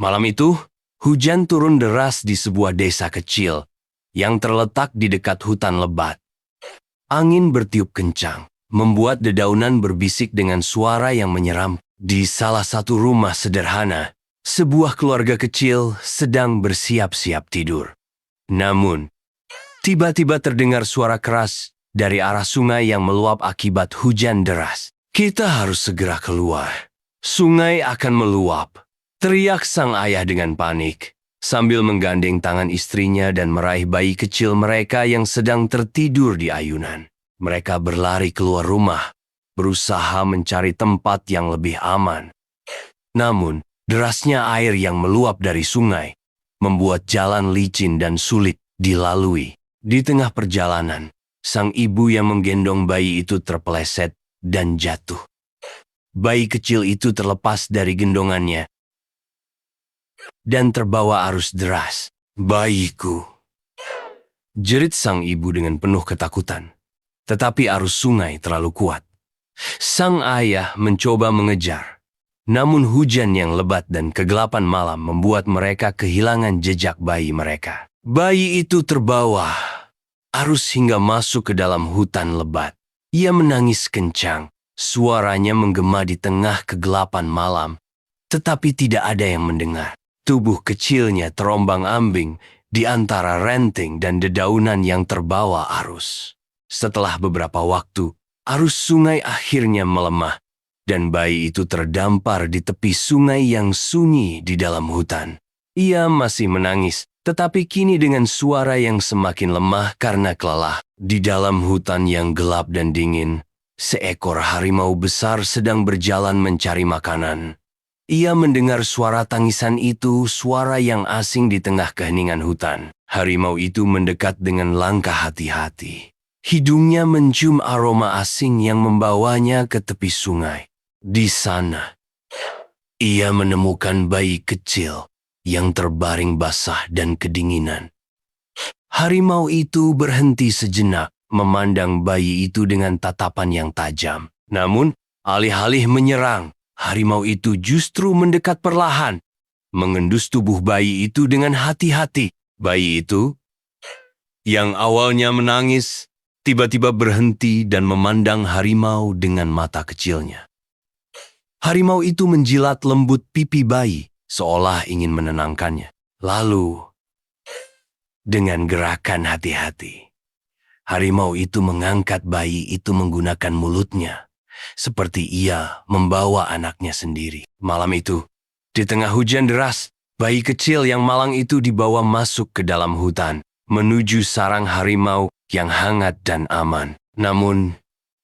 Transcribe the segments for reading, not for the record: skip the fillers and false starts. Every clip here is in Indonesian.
Malam itu, hujan turun deras di sebuah desa kecil yang terletak di dekat hutan lebat. Angin bertiup kencang, membuat dedaunan berbisik dengan suara yang menyeram. Di salah satu rumah sederhana, sebuah keluarga kecil sedang bersiap-siap tidur. Namun, tiba-tiba terdengar suara keras dari arah sungai yang meluap akibat hujan deras. Kita harus segera keluar. Sungai akan meluap, teriak sang ayah dengan panik, sambil menggandeng tangan istrinya dan meraih bayi kecil mereka yang sedang tertidur di ayunan. Mereka berlari keluar rumah, berusaha mencari tempat yang lebih aman. Namun, derasnya air yang meluap dari sungai membuat jalan licin dan sulit dilalui. Di tengah perjalanan, sang ibu yang menggendong bayi itu terpeleset dan jatuh. Bayi kecil itu terlepas dari gendongannya dan terbawa arus deras. "Bayiku!" jerit sang ibu dengan penuh ketakutan. Tetapi arus sungai terlalu kuat. Sang ayah mencoba mengejar. Namun hujan yang lebat dan kegelapan malam membuat mereka kehilangan jejak bayi mereka. Bayi itu terbawa arus hingga masuk ke dalam hutan lebat. Ia menangis kencang. Suaranya menggema di tengah kegelapan malam, tetapi tidak ada yang mendengar. Tubuh kecilnya terombang-ambing di antara ranting dan dedaunan yang terbawa arus. Setelah beberapa waktu, arus sungai akhirnya melemah, dan bayi itu terdampar di tepi sungai yang sunyi di dalam hutan. Ia masih menangis, tetapi kini dengan suara yang semakin lemah karena kelelah. Di dalam hutan yang gelap dan dingin, seekor harimau besar sedang berjalan mencari makanan. Ia mendengar suara tangisan itu, suara yang asing di tengah keheningan hutan. Harimau itu mendekat dengan langkah hati-hati. Hidungnya mencium aroma asing yang membawanya ke tepi sungai. Di sana, ia menemukan bayi kecil yang terbaring basah dan kedinginan. Harimau itu berhenti sejenak, memandang bayi itu dengan tatapan yang tajam. Namun, alih-alih menyerang, harimau itu justru mendekat perlahan, mengendus tubuh bayi itu dengan hati-hati. Bayi itu, yang awalnya menangis, tiba-tiba berhenti dan memandang harimau dengan mata kecilnya. Harimau itu menjilat lembut pipi bayi, seolah ingin menenangkannya. Lalu, dengan gerakan hati-hati, harimau itu mengangkat bayi itu menggunakan mulutnya, seperti ia membawa anaknya sendiri. Malam itu, di tengah hujan deras, bayi kecil yang malang itu dibawa masuk ke dalam hutan, menuju sarang harimau yang hangat dan aman. Namun,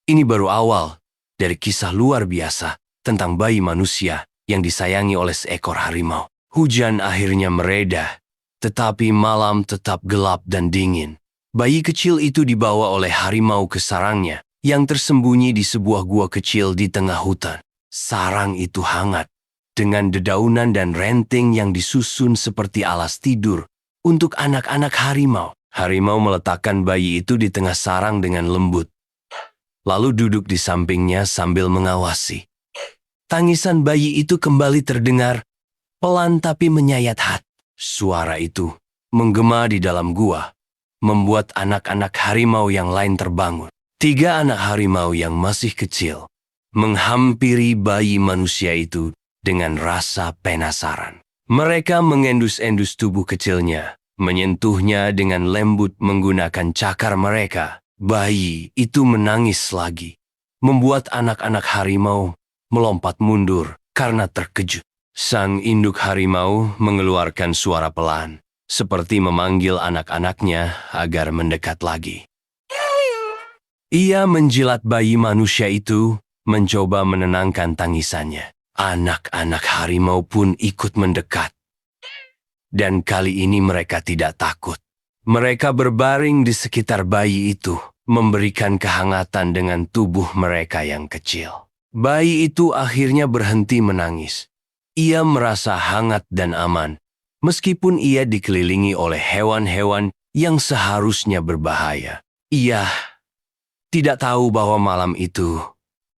ini baru awal dari kisah luar biasa tentang bayi manusia yang disayangi oleh seekor harimau. Hujan akhirnya mereda, tetapi malam tetap gelap dan dingin. Bayi kecil itu dibawa oleh harimau ke sarangnya yang tersembunyi di sebuah gua kecil di tengah hutan. Sarang itu hangat, dengan dedaunan dan ranting yang disusun seperti alas tidur untuk anak-anak harimau. Harimau meletakkan bayi itu di tengah sarang dengan lembut, lalu duduk di sampingnya sambil mengawasi. Tangisan bayi itu kembali terdengar, pelan tapi menyayat hati. Suara itu menggema di dalam gua, membuat anak-anak harimau yang lain terbangun. 3 anak harimau yang masih kecil menghampiri bayi manusia itu dengan rasa penasaran. Mereka mengendus-endus tubuh kecilnya, menyentuhnya dengan lembut menggunakan cakar mereka. Bayi itu menangis lagi, membuat anak-anak harimau melompat mundur karena terkejut. Sang induk harimau mengeluarkan suara pelan, seperti memanggil anak-anaknya agar mendekat lagi. Ia menjilat bayi manusia itu, mencoba menenangkan tangisannya. Anak-anak harimau pun ikut mendekat. Dan kali ini mereka tidak takut. Mereka berbaring di sekitar bayi itu, memberikan kehangatan dengan tubuh mereka yang kecil. Bayi itu akhirnya berhenti menangis. Ia merasa hangat dan aman, meskipun ia dikelilingi oleh hewan-hewan yang seharusnya berbahaya. Ia tidak tahu bahwa malam itu,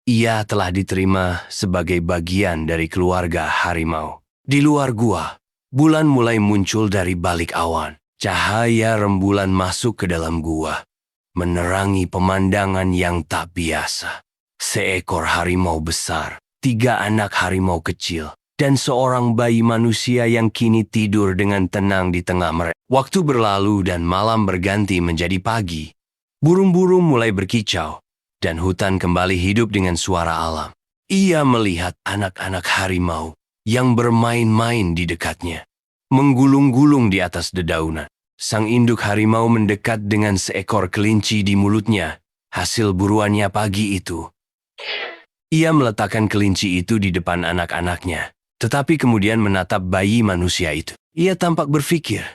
ia telah diterima sebagai bagian dari keluarga harimau. Di luar gua, Bulan mulai muncul dari balik awan. Cahaya rembulan masuk ke dalam gua, menerangi pemandangan yang tak biasa. Seekor harimau besar, 3 anak harimau kecil, dan seorang bayi manusia yang kini tidur dengan tenang di tengah mereka. Waktu berlalu dan malam berganti menjadi pagi. Burung-burung mulai berkicau, dan hutan kembali hidup dengan suara alam. Ia melihat anak-anak harimau yang bermain-main di dekatnya, menggulung-gulung di atas dedaunan. Sang induk harimau mendekat dengan seekor kelinci di mulutnya, hasil buruannya pagi itu. Ia meletakkan kelinci itu di depan anak-anaknya, tetapi kemudian menatap bayi manusia itu. Ia tampak berpikir,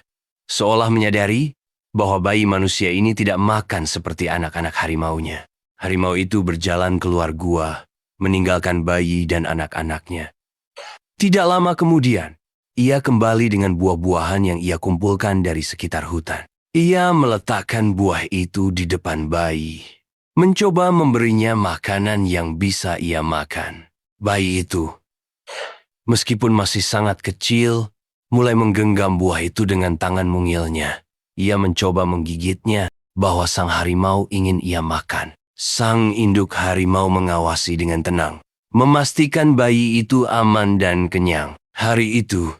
seolah menyadari bahwa bayi manusia ini tidak makan seperti anak-anak harimaunya. Harimau itu berjalan keluar gua, meninggalkan bayi dan anak-anaknya. Tidak lama kemudian, ia kembali dengan buah-buahan yang ia kumpulkan dari sekitar hutan. Ia meletakkan buah itu di depan bayi, mencoba memberinya makanan yang bisa ia makan. Bayi itu, meskipun masih sangat kecil, mulai menggenggam buah itu dengan tangan mungilnya. Ia mencoba menggigitnya, bahwa sang harimau ingin ia makan. Sang induk harimau mengawasi dengan tenang, memastikan bayi itu aman dan kenyang. Hari itu,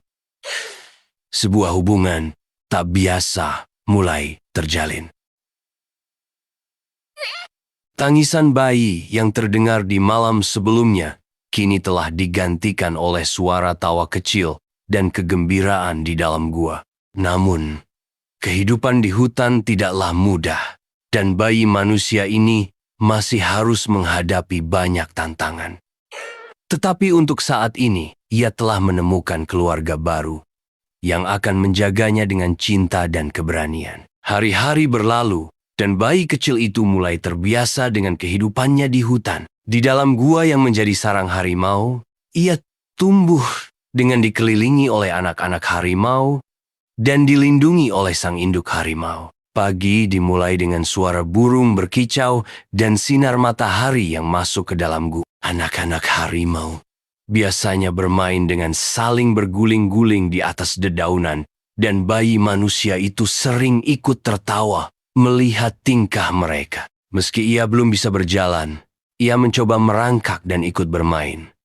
sebuah hubungan tak biasa mulai terjalin. Tangisan bayi yang terdengar di malam sebelumnya kini telah digantikan oleh suara tawa kecil dan kegembiraan di dalam gua. Namun, kehidupan di hutan tidaklah mudah, dan bayi manusia ini masih harus menghadapi banyak tantangan. Tetapi untuk saat ini, ia telah menemukan keluarga baru yang akan menjaganya dengan cinta dan keberanian. Hari-hari berlalu, dan bayi kecil itu mulai terbiasa dengan kehidupannya di hutan. Di dalam gua yang menjadi sarang harimau, ia tumbuh dengan dikelilingi oleh anak-anak harimau dan dilindungi oleh sang induk harimau. Pagi dimulai dengan suara burung berkicau dan sinar matahari yang masuk ke dalam gua. Anak-anak harimau biasanya bermain dengan saling berguling-guling di atas dedaunan, dan bayi manusia itu sering ikut tertawa melihat tingkah mereka. Meski ia belum bisa berjalan, ia mencoba merangkak dan ikut bermain.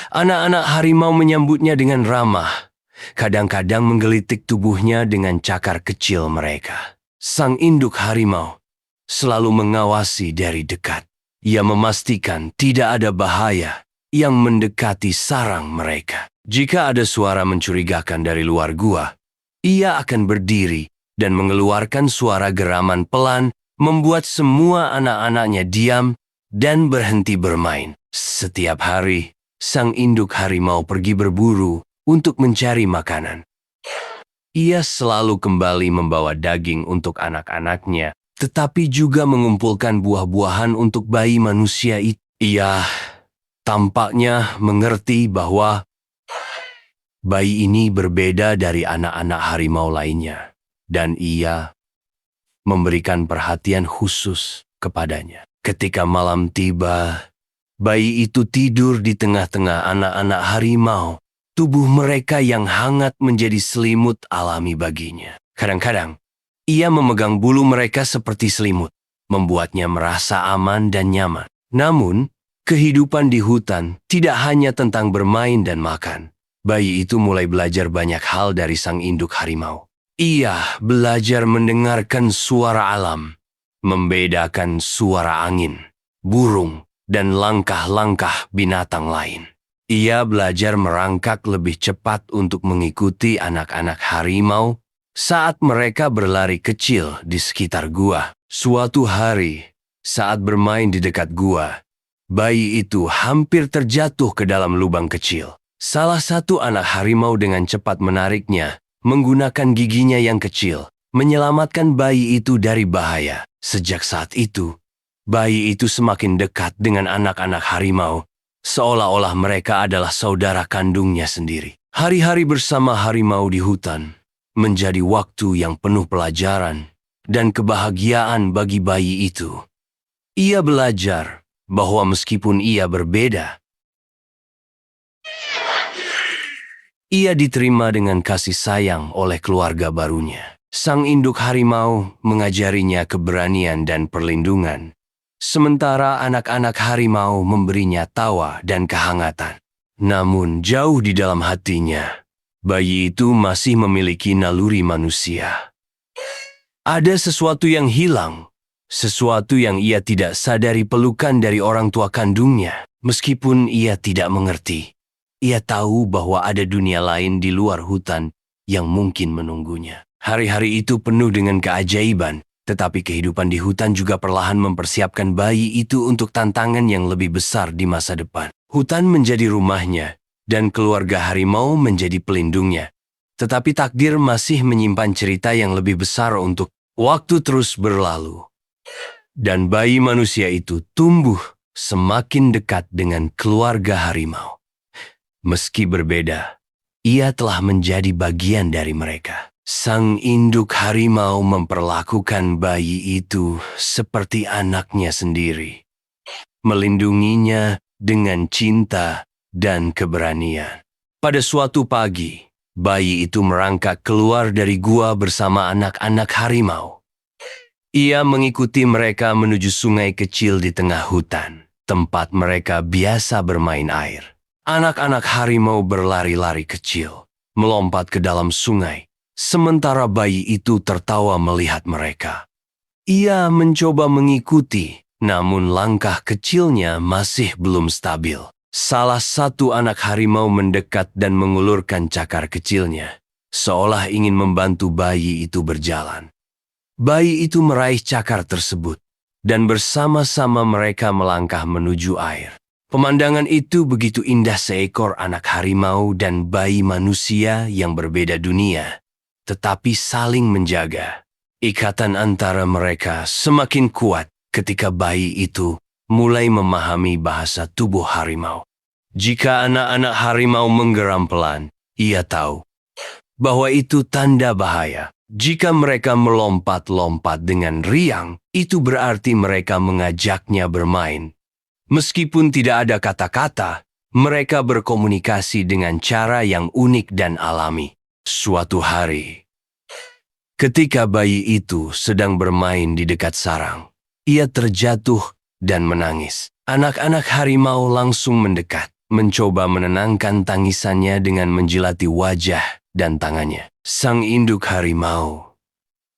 Anak-anak harimau menyambutnya dengan ramah, kadang-kadang menggelitik tubuhnya dengan cakar kecil mereka. Sang induk harimau selalu mengawasi dari dekat. Ia memastikan tidak ada bahaya yang mendekati sarang mereka. Jika ada suara mencurigakan dari luar gua, ia akan berdiri dan mengeluarkan suara geraman pelan, membuat semua anak-anaknya diam dan berhenti bermain. Setiap hari, sang induk harimau pergi berburu untuk mencari makanan. Ia selalu kembali membawa daging untuk anak-anaknya, tetapi juga mengumpulkan buah-buahan untuk bayi manusia itu. Ia tampaknya mengerti bahwa bayi ini berbeda dari anak-anak harimau lainnya, dan ia memberikan perhatian khusus kepadanya. Ketika malam tiba, bayi itu tidur di tengah-tengah anak-anak harimau. Tubuh mereka yang hangat menjadi selimut alami baginya. Kadang-kadang, ia memegang bulu mereka seperti selimut, membuatnya merasa aman dan nyaman. Namun, kehidupan di hutan tidak hanya tentang bermain dan makan. Bayi itu mulai belajar banyak hal dari sang induk harimau. Ia belajar mendengarkan suara alam, membedakan suara angin, burung, dan langkah-langkah binatang lain. Ia belajar merangkak lebih cepat untuk mengikuti anak-anak harimau saat mereka berlari kecil di sekitar gua. Suatu hari, saat bermain di dekat gua, bayi itu hampir terjatuh ke dalam lubang kecil. Salah satu anak harimau dengan cepat menariknya, menggunakan giginya yang kecil, menyelamatkan bayi itu dari bahaya. Sejak saat itu, bayi itu semakin dekat dengan anak-anak harimau, seolah-olah mereka adalah saudara kandungnya sendiri. Hari-hari bersama harimau di hutan menjadi waktu yang penuh pelajaran dan kebahagiaan bagi bayi itu. Ia belajar bahwa meskipun ia berbeda, Ia diterima dengan kasih sayang oleh keluarga barunya. Sang induk harimau mengajarinya keberanian dan perlindungan, sementara anak-anak harimau memberinya tawa dan kehangatan. Namun jauh di dalam hatinya, bayi itu masih memiliki naluri manusia. Ada sesuatu yang hilang, sesuatu yang ia tidak sadari pelukan dari orang tua kandungnya. Meskipun ia tidak mengerti, ia tahu bahwa ada dunia lain di luar hutan yang mungkin menunggunya. Hari-hari itu penuh dengan keajaiban, tetapi kehidupan di hutan juga perlahan mempersiapkan bayi itu untuk tantangan yang lebih besar di masa depan. Hutan menjadi rumahnya, dan keluarga harimau menjadi pelindungnya. Tetapi takdir masih menyimpan cerita yang lebih besar untuk waktu terus berlalu. Dan bayi manusia itu tumbuh semakin dekat dengan keluarga harimau. Meski berbeda, ia telah menjadi bagian dari mereka. Sang induk harimau memperlakukan bayi itu seperti anaknya sendiri, melindunginya dengan cinta dan keberanian. Pada suatu pagi, bayi itu merangkak keluar dari gua bersama anak-anak harimau. Ia mengikuti mereka menuju sungai kecil di tengah hutan, tempat mereka biasa bermain air. Anak-anak harimau berlari-lari kecil, melompat ke dalam sungai, sementara bayi itu tertawa melihat mereka. Ia mencoba mengikuti, namun langkah kecilnya masih belum stabil. Salah satu anak harimau mendekat dan mengulurkan cakar kecilnya, seolah ingin membantu bayi itu berjalan. Bayi itu meraih cakar tersebut, dan bersama-sama mereka melangkah menuju air. Pemandangan itu begitu indah, seekor anak harimau dan bayi manusia yang berbeda dunia, tetapi saling menjaga. Ikatan antara mereka semakin kuat ketika bayi itu mulai memahami bahasa tubuh harimau. Jika anak-anak harimau menggeram pelan, ia tahu bahwa itu tanda bahaya. Jika mereka melompat-lompat dengan riang, itu berarti mereka mengajaknya bermain. Meskipun tidak ada kata-kata, mereka berkomunikasi dengan cara yang unik dan alami. Suatu hari, ketika bayi itu sedang bermain di dekat sarang, ia terjatuh dan menangis. Anak-anak harimau langsung mendekat, mencoba menenangkan tangisannya dengan menjilati wajah dan tangannya. Sang induk harimau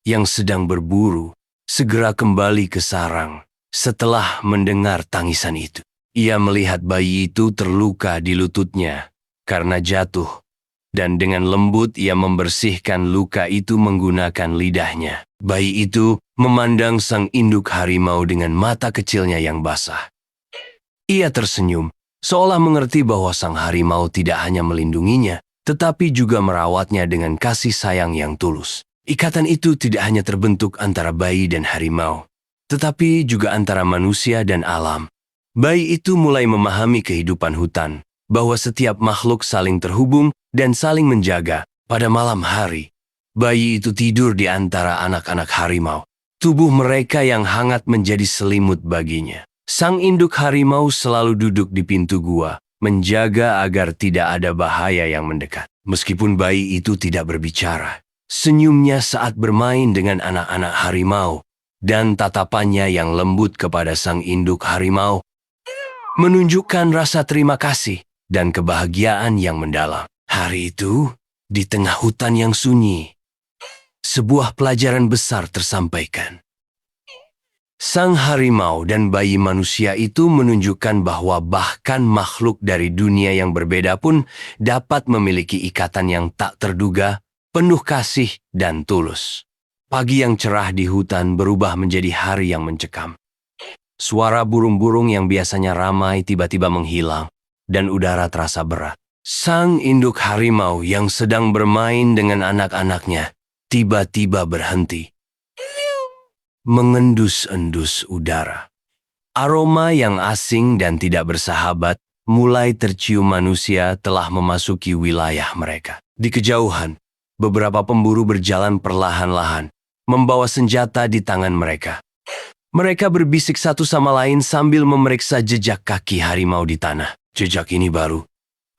yang sedang berburu segera kembali ke sarang setelah mendengar tangisan itu. Ia melihat bayi itu terluka di lututnya karena jatuh, dan dengan lembut ia membersihkan luka itu menggunakan lidahnya. Bayi itu memandang sang induk harimau dengan mata kecilnya yang basah. Ia tersenyum, seolah mengerti bahwa sang harimau tidak hanya melindunginya, tetapi juga merawatnya dengan kasih sayang yang tulus. Ikatan itu tidak hanya terbentuk antara bayi dan harimau, tetapi juga antara manusia dan alam. Bayi itu mulai memahami kehidupan hutan, bahwa setiap makhluk saling terhubung dan saling menjaga. Pada malam hari, bayi itu tidur di antara anak-anak harimau. Tubuh mereka yang hangat menjadi selimut baginya. Sang induk harimau selalu duduk di pintu gua, menjaga agar tidak ada bahaya yang mendekat. Meskipun bayi itu tidak berbicara, senyumnya saat bermain dengan anak-anak harimau dan tatapannya yang lembut kepada sang induk harimau menunjukkan rasa terima kasih dan kebahagiaan yang mendalam. Hari itu, di tengah hutan yang sunyi, sebuah pelajaran besar tersampaikan. Sang harimau dan bayi manusia itu menunjukkan bahwa bahkan makhluk dari dunia yang berbeda pun dapat memiliki ikatan yang tak terduga, penuh kasih dan tulus. Pagi yang cerah di hutan berubah menjadi hari yang mencekam. Suara burung-burung yang biasanya ramai tiba-tiba menghilang, dan udara terasa berat. Sang induk harimau yang sedang bermain dengan anak-anaknya tiba-tiba berhenti, mengendus-endus udara. Aroma yang asing dan tidak bersahabat mulai tercium. Manusia telah memasuki wilayah mereka. Di kejauhan, beberapa pemburu berjalan perlahan-lahan, membawa senjata di tangan mereka. Mereka berbisik satu sama lain sambil memeriksa jejak kaki harimau di tanah. Jejak ini baru.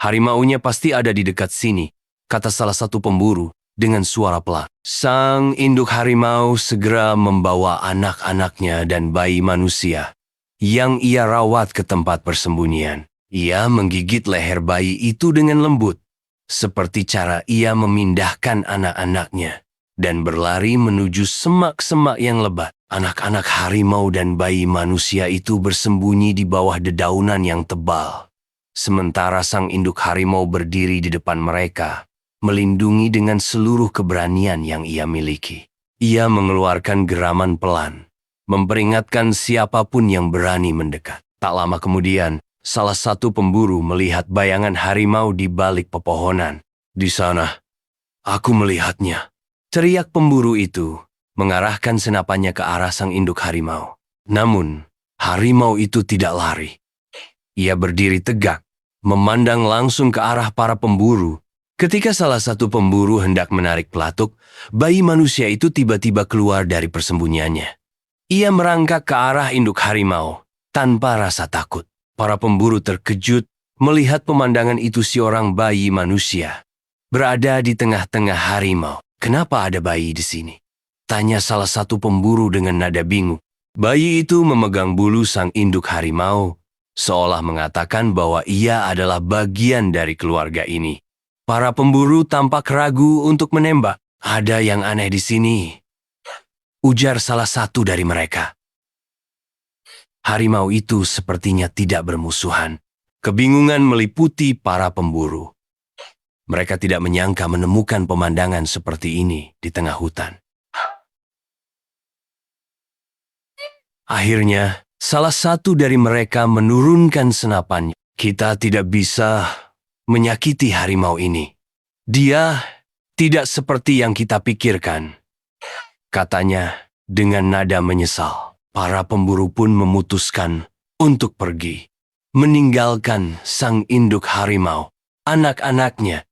Harimaunya pasti ada di dekat sini. kata salah satu pemburu dengan suara pelan. Sang induk harimau segera membawa anak-anaknya dan bayi manusia yang ia rawat ke tempat persembunyian. Ia menggigit leher bayi itu dengan lembut, seperti cara ia memindahkan anak-anaknya, dan berlari menuju semak-semak yang lebat. Anak-anak harimau dan bayi manusia itu bersembunyi di bawah dedaunan yang tebal, sementara sang induk harimau berdiri di depan mereka, melindungi dengan seluruh keberanian yang ia miliki. Ia mengeluarkan geraman pelan, memperingatkan siapapun yang berani mendekat. Tak lama kemudian, salah satu pemburu melihat bayangan harimau di balik pepohonan. "Di sana, aku melihatnya," teriak pemburu itu, mengarahkan senapannya ke arah sang induk harimau. Namun, harimau itu tidak lari. Ia berdiri tegak, memandang langsung ke arah para pemburu. Ketika salah satu pemburu hendak menarik pelatuk, bayi manusia itu tiba-tiba keluar dari persembunyiannya. Ia merangkak ke arah induk harimau tanpa rasa takut. Para pemburu terkejut melihat pemandangan itu. Seorang bayi manusia berada di tengah-tengah harimau. "Kenapa ada bayi di sini?" tanya salah satu pemburu dengan nada bingung. Bayi itu memegang bulu sang induk harimau, seolah mengatakan bahwa ia adalah bagian dari keluarga ini. Para pemburu tampak ragu untuk menembak. "Ada yang aneh di sini," ujar salah satu dari mereka. Harimau itu sepertinya tidak bermusuhan. Kebingungan meliputi para pemburu. Mereka tidak menyangka menemukan pemandangan seperti ini di tengah hutan. Akhirnya, salah satu dari mereka menurunkan senapannya. "Kita tidak bisa menyakiti harimau ini. Dia tidak seperti yang kita pikirkan," katanya dengan nada menyesal. Para pemburu pun memutuskan untuk pergi, meninggalkan sang induk harimau, anak-anaknya,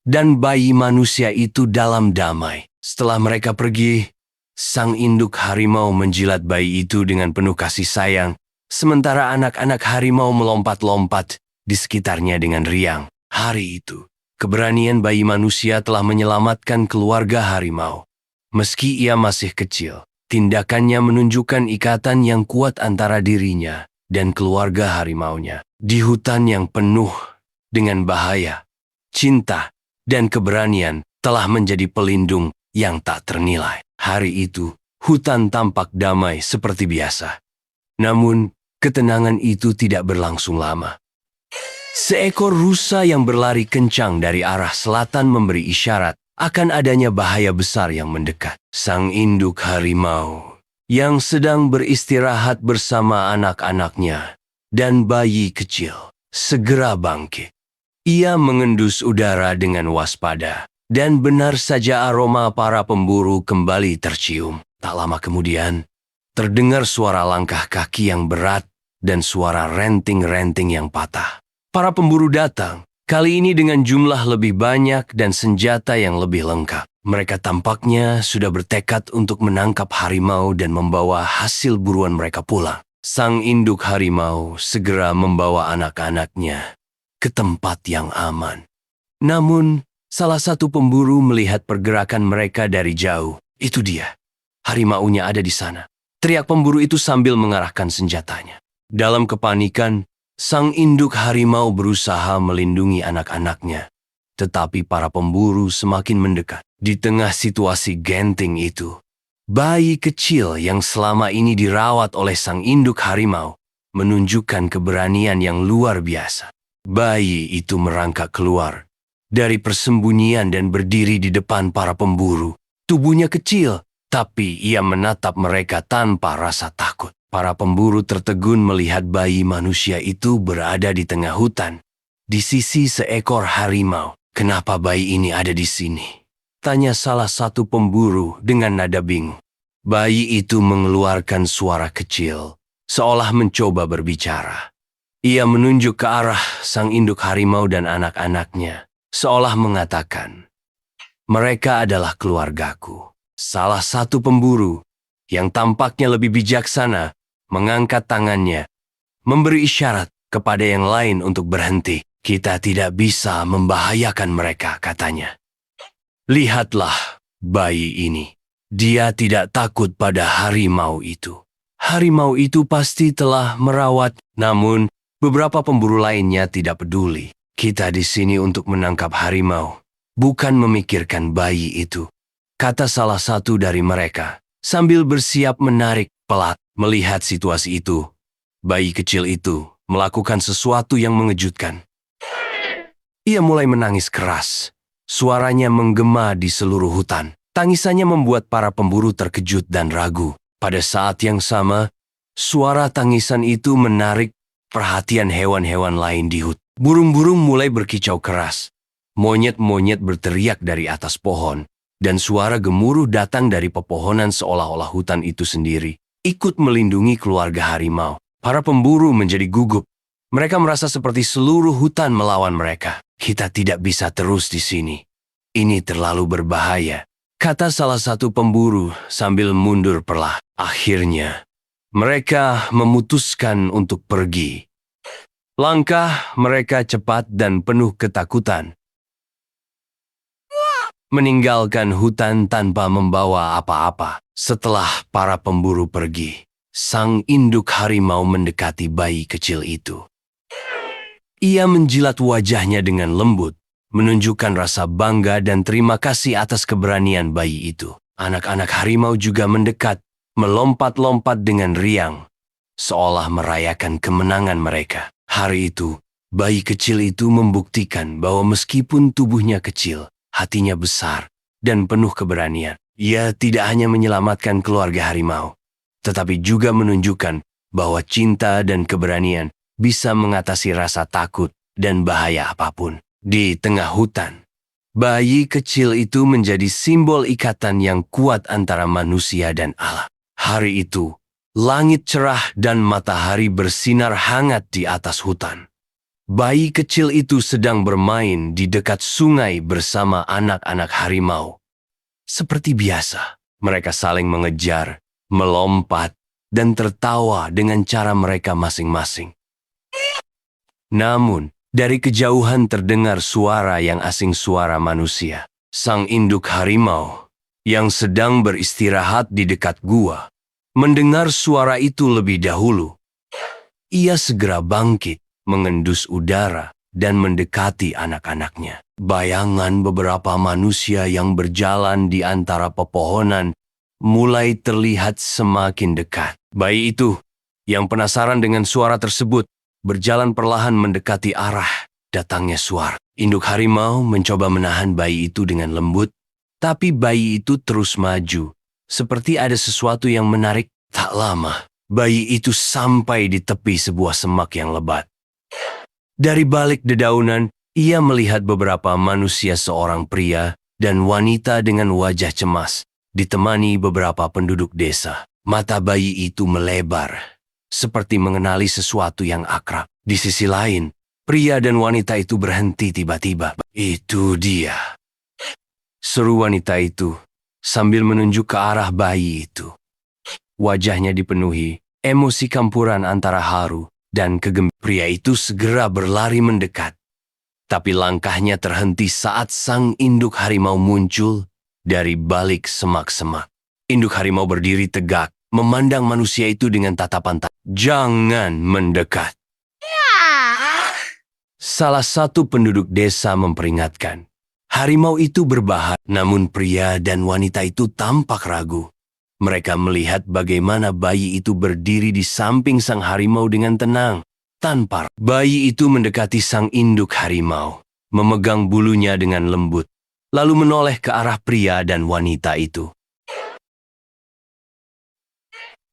dan bayi manusia itu dalam damai. Setelah mereka pergi, sang induk harimau menjilat bayi itu dengan penuh kasih sayang, sementara anak-anak harimau melompat-lompat di sekitarnya dengan riang. Hari itu, keberanian bayi manusia telah menyelamatkan keluarga harimau. Meski ia masih kecil, tindakannya menunjukkan ikatan yang kuat antara dirinya dan keluarga harimaunya. Di hutan yang penuh dengan bahaya, cinta dan keberanian telah menjadi pelindung yang tak ternilai. Hari itu, hutan tampak damai seperti biasa. Namun, ketenangan itu tidak berlangsung lama. Seekor rusa yang berlari kencang dari arah selatan memberi isyarat akan adanya bahaya besar yang mendekat. Sang induk harimau yang sedang beristirahat bersama anak-anaknya dan bayi kecil segera bangkit. Ia mengendus udara dengan waspada, dan benar saja aroma para pemburu kembali tercium. Tak lama kemudian, terdengar suara langkah kaki yang berat dan suara renting-renting yang patah. Para pemburu datang, kali ini dengan jumlah lebih banyak dan senjata yang lebih lengkap. Mereka tampaknya sudah bertekad untuk menangkap harimau dan membawa hasil buruan mereka pulang. Sang induk harimau segera membawa anak-anaknya ke tempat yang aman. Namun, salah satu pemburu melihat pergerakan mereka dari jauh. "Itu dia, harimaunya ada di sana," teriak pemburu itu sambil mengarahkan senjatanya. Dalam kepanikan, sang induk harimau berusaha melindungi anak-anaknya. Tetapi para pemburu semakin mendekat. Di tengah situasi genting itu, bayi kecil yang selama ini dirawat oleh sang induk harimau menunjukkan keberanian yang luar biasa. Bayi itu merangkak keluar dari persembunyian dan berdiri di depan para pemburu. Tubuhnya kecil, tapi ia menatap mereka tanpa rasa takut. Para pemburu tertegun melihat bayi manusia itu berada di tengah hutan, di sisi seekor harimau. "Kenapa bayi ini ada di sini?" tanya salah satu pemburu dengan nada bingung. Bayi itu mengeluarkan suara kecil, seolah mencoba berbicara. Ia menunjuk ke arah sang induk harimau dan anak-anaknya, seolah mengatakan, "Mereka adalah keluargaku." Salah satu pemburu, yang tampaknya lebih bijaksana, mengangkat tangannya, memberi isyarat kepada yang lain untuk berhenti. Kita tidak bisa membahayakan mereka, katanya. Lihatlah bayi ini. Dia tidak takut pada harimau itu. Harimau itu pasti telah merawat, namun beberapa pemburu lainnya tidak peduli. Kita di sini untuk menangkap harimau, bukan memikirkan bayi itu, kata salah satu dari mereka, sambil bersiap menarik pelat. Melihat situasi itu, bayi kecil itu melakukan sesuatu yang mengejutkan. Ia mulai menangis keras. Suaranya menggema di seluruh hutan. Tangisannya membuat para pemburu terkejut dan ragu. Pada saat yang sama, suara tangisan itu menarik perhatian hewan-hewan lain di hutan. Burung-burung mulai berkicau keras. Monyet-monyet berteriak dari atas pohon. Dan suara gemuruh datang dari pepohonan seolah-olah hutan itu sendiri ikut melindungi keluarga harimau. Para pemburu menjadi gugup. Mereka merasa seperti seluruh hutan melawan mereka. Kita tidak bisa terus di sini. Ini terlalu berbahaya, kata salah satu pemburu sambil mundur perlahan. Akhirnya, mereka memutuskan untuk pergi. Langkah mereka cepat dan penuh ketakutan. Meninggalkan hutan tanpa membawa apa-apa. Setelah para pemburu pergi, sang induk harimau mendekati bayi kecil itu. Ia menjilat wajahnya dengan lembut, menunjukkan rasa bangga dan terima kasih atas keberanian bayi itu. Anak-anak harimau juga mendekat, melompat-lompat dengan riang, seolah merayakan kemenangan mereka. Hari itu, bayi kecil itu membuktikan bahwa meskipun tubuhnya kecil, hatinya besar dan penuh keberanian. Ia tidak hanya menyelamatkan keluarga harimau, tetapi juga menunjukkan bahwa cinta dan keberanian bisa mengatasi rasa takut dan bahaya apapun. Di tengah hutan, bayi kecil itu menjadi simbol ikatan yang kuat antara manusia dan alam. Hari itu, langit cerah dan matahari bersinar hangat di atas hutan. Bayi kecil itu sedang bermain di dekat sungai bersama anak-anak harimau. Seperti biasa, mereka saling mengejar, melompat, dan tertawa dengan cara mereka masing-masing. Namun, dari kejauhan terdengar suara yang asing, suara manusia. Sang induk harimau yang sedang beristirahat di dekat gua mendengar suara itu lebih dahulu. Ia segera bangkit, mengendus udara, dan mendekati anak-anaknya. Bayangan beberapa manusia yang berjalan di antara pepohonan mulai terlihat semakin dekat. Bayi itu, yang penasaran dengan suara tersebut, berjalan perlahan mendekati arah datangnya suara. Induk harimau mencoba menahan bayi itu dengan lembut, tapi bayi itu terus maju, seperti ada sesuatu yang menarik. Tak lama, bayi itu sampai di tepi sebuah semak yang lebat. Dari balik dedaunan, ia melihat beberapa manusia, seorang pria dan wanita dengan wajah cemas, ditemani beberapa penduduk desa. Mata bayi itu melebar, seperti mengenali sesuatu yang akrab. Di sisi lain, pria dan wanita itu berhenti tiba-tiba. Itu dia, seru wanita itu sambil menunjuk ke arah bayi itu. Wajahnya dipenuhi emosi campuran antara haru dan kegembiraan. Pria itu segera berlari mendekat, tapi langkahnya terhenti saat sang induk harimau muncul dari balik semak-semak. Induk harimau berdiri tegak, memandang manusia itu dengan tatapan "Jangan mendekat." Salah satu penduduk desa memperingatkan. Harimau itu berbahaya, namun pria dan wanita itu tampak ragu. Mereka melihat bagaimana bayi itu berdiri di samping sang harimau dengan tenang. Tanpa bayi itu mendekati sang induk harimau, memegang bulunya dengan lembut, lalu menoleh ke arah pria dan wanita itu.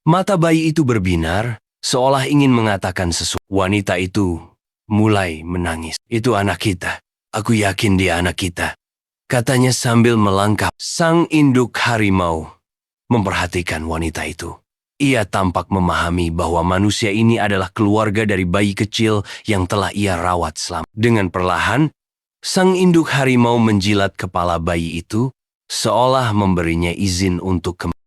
Mata bayi itu berbinar, seolah ingin mengatakan sesuatu. Wanita itu mulai menangis. Itu anak kita. Aku yakin dia anak kita, katanya sambil melangkah. Sang induk harimau memperhatikan wanita itu. Ia tampak memahami bahwa manusia ini adalah keluarga dari bayi kecil yang telah ia rawat selama. Dengan perlahan, sang induk harimau menjilat kepala bayi itu, seolah memberinya izin untuk kembali.